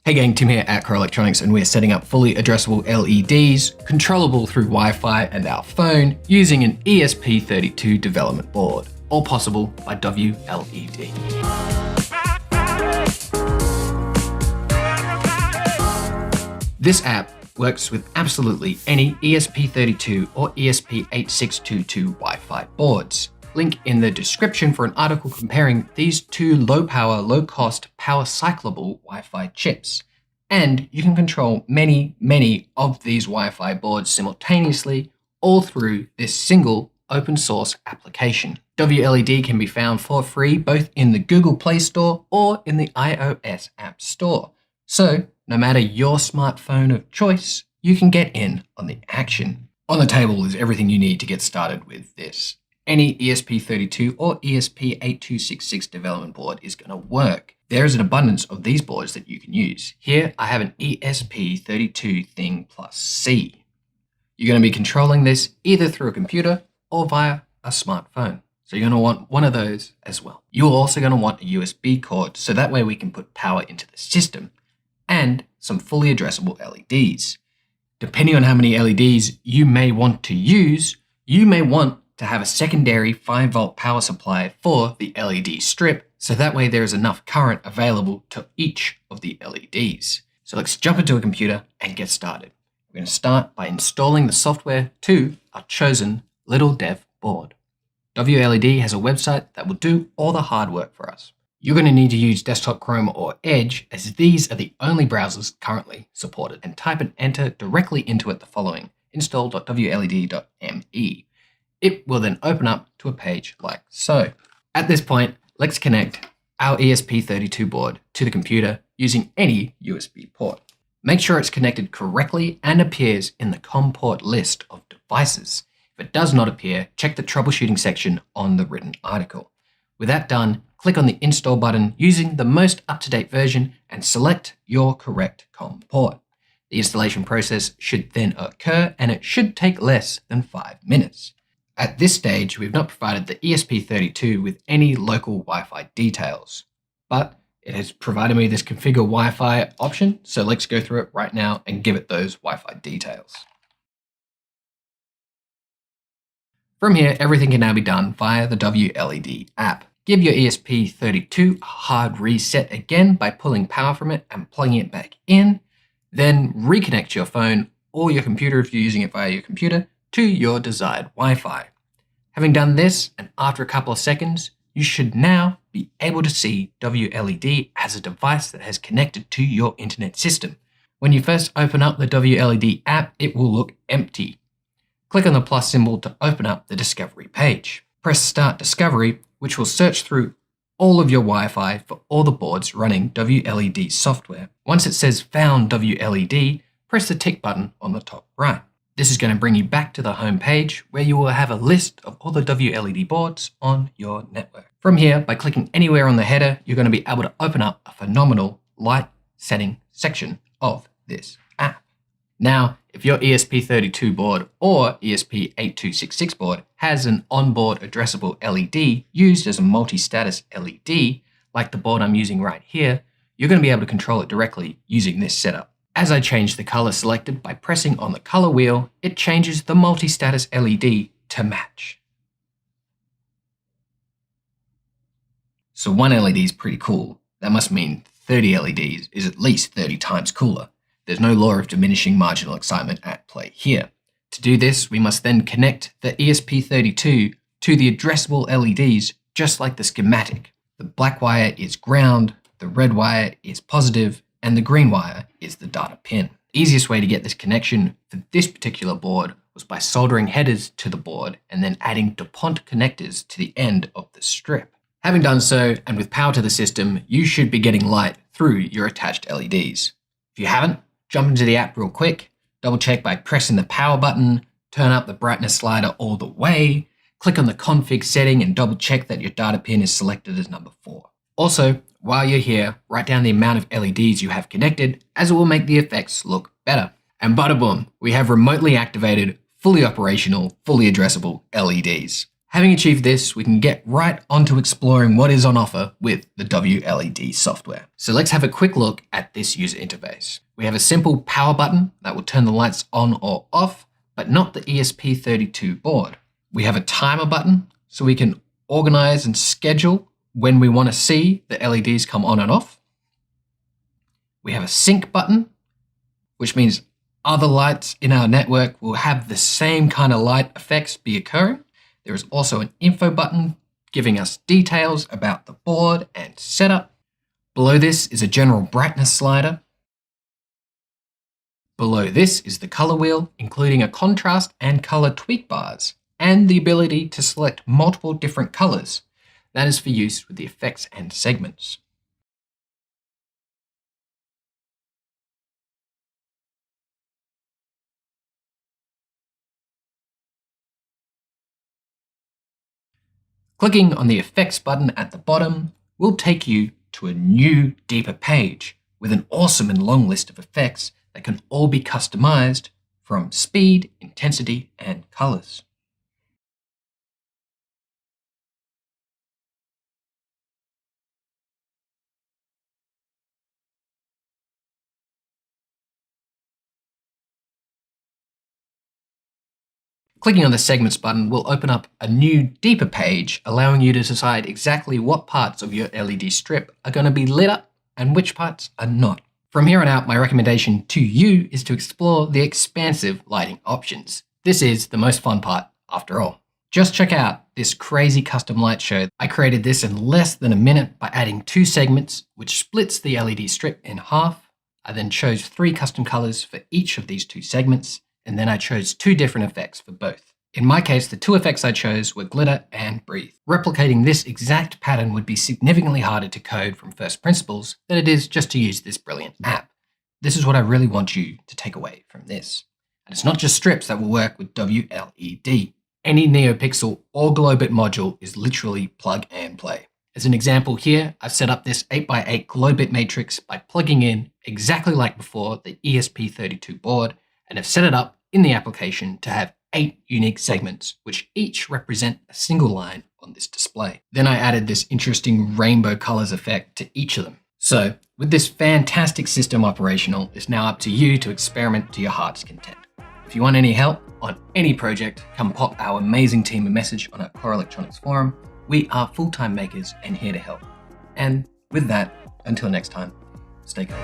Hey gang, Tim here at Core Electronics, and we're setting up fully addressable LEDs, controllable through Wi-Fi and our phone, using an ESP32 development board, all possible by WLED. This app works with absolutely any ESP32 or ESP8622 Wi-Fi boards. Link in the description for an article comparing these two low-power, low-cost, power-cyclable Wi-Fi chips. And you can control many of these Wi-Fi boards simultaneously, all through this single open-source application. WLED can be found for free both in the Google Play Store or in the iOS App Store. So, no matter your smartphone of choice, you can get in on the action. On the table is everything you need to get started with this. Any ESP32 or ESP8266 development board is going to work. There is an abundance of these boards that you can use. Here I have an ESP32 Thing Plus C. You're going to be controlling this either through a computer or via a smartphone. So you're going to want one of those as well. You're also going to want a USB cord, so that way we can put power into the system, and some fully addressable LEDs. Depending on how many LEDs you may want to use, you may want to have a secondary 5-volt power supply for the LED strip, so that way there is enough current available to each of the LEDs. So let's jump into a computer and get started. We're going to start by installing the software to our chosen little dev board. WLED has a website that will do all the hard work for us. You're going to need to use Desktop Chrome or Edge, as these are the only browsers currently supported, and type and enter directly into it the following: install.wled.me. It will then open up to a page like so. At this point, let's connect our ESP32 board to the computer using any USB port. Make sure it's connected correctly and appears in the COM port list of devices. If it does not appear, check the troubleshooting section on the written article. With that done, click on the install button using the most up-to-date version and select your correct COM port. The installation process should then occur, and it should take less than 5 minutes. At this stage, we've not provided the ESP32 with any local Wi-Fi details, but it has provided me this configure Wi-Fi option, so let's go through it right now and give it those Wi-Fi details. From here, everything can now be done via the WLED app. Give your ESP32 a hard reset again by pulling power from it and plugging it back in, then reconnect your phone or your computer if you're using it via your computer to your desired Wi-Fi. Having done this, and after a couple of seconds, you should now be able to see WLED as a device that has connected to your internet system. When you first open up the WLED app, it will look empty. Click on the plus symbol to open up the discovery page. Press Start Discovery, which will search through all of your Wi-Fi for all the boards running WLED software. Once it says Found WLED, press the tick button on the top right. This is going to bring you back to the home page where you will have a list of all the WLED boards on your network. From here, by clicking anywhere on the header, you're going to be able to open up a phenomenal light setting section of this app. Now, if your ESP32 board or ESP8266 board has an onboard addressable LED used as a multi-status LED, like the board I'm using right here, you're going to be able to control it directly using this setup. As I change the color selected by pressing on the color wheel, it changes the multi-status LED to match. So one LED is pretty cool. That must mean 30 LEDs is at least 30 times cooler. There's no law of diminishing marginal excitement at play here. To do this, we must then connect the ESP32 to the addressable LEDs, just like the schematic. The black wire is ground, the red wire is positive, and the green wire is the data pin. The easiest way to get this connection for this particular board was by soldering headers to the board and then adding DuPont connectors to the end of the strip. Having done so, and with power to the system, you should be getting light through your attached LEDs. If you haven't, jump into the app real quick, double check by pressing the power button, turn up the brightness slider all the way, click on the config setting and double check that your data pin is selected as number 4. Also, while you're here, write down the amount of LEDs you have connected, as it will make the effects look better. And bada boom, we have remotely activated, fully operational, fully addressable LEDs. Having achieved this, we can get right onto exploring what is on offer with the WLED software. So let's have a quick look at this user interface. We have a simple power button that will turn the lights on or off, but not the ESP32 board. We have a timer button, so we can organize and schedule when we want to see the LEDs come on and off. We have a sync button, which means other lights in our network will have the same kind of light effects be occurring. There is also an info button giving us details about the board and setup. Below this is a general brightness slider. Below this is the color wheel, including a contrast and color tweak bars, and the ability to select multiple different colors. That is for use with the effects and segments. Clicking on the effects button at the bottom will take you to a new, deeper page with an awesome and long list of effects that can all be customized from speed, intensity, and colors. Clicking on the segments button will open up a new, deeper page, allowing you to decide exactly what parts of your LED strip are going to be lit up and which parts are not. From here on out, my recommendation to you is to explore the expansive lighting options. This is the most fun part after all. Just check out this crazy custom light show. I created this in less than a minute by adding 2 segments, which splits the LED strip in half. I then chose 3 custom colors for each of these 2 segments, and then I chose 2 different effects for both. In my case, the 2 effects I chose were glitter and breathe. Replicating this exact pattern would be significantly harder to code from first principles than it is just to use this brilliant app. This is what I really want you to take away from this. And it's not just strips that will work with WLED. Any NeoPixel or Glowbit module is literally plug and play. As an example here, I've set up this 8x8 Glowbit matrix by plugging in, exactly like before, the ESP32 board, and have set it up in the application to have 8 unique segments, which each represent a single line on this display. Then I added this interesting rainbow colors effect to each of them. So with this fantastic system operational, it's now up to you to experiment to your heart's content. If you want any help on any project, come pop our amazing team a message on our Core Electronics forum. We are full-time makers and here to help. And with that, until next time, stay cool.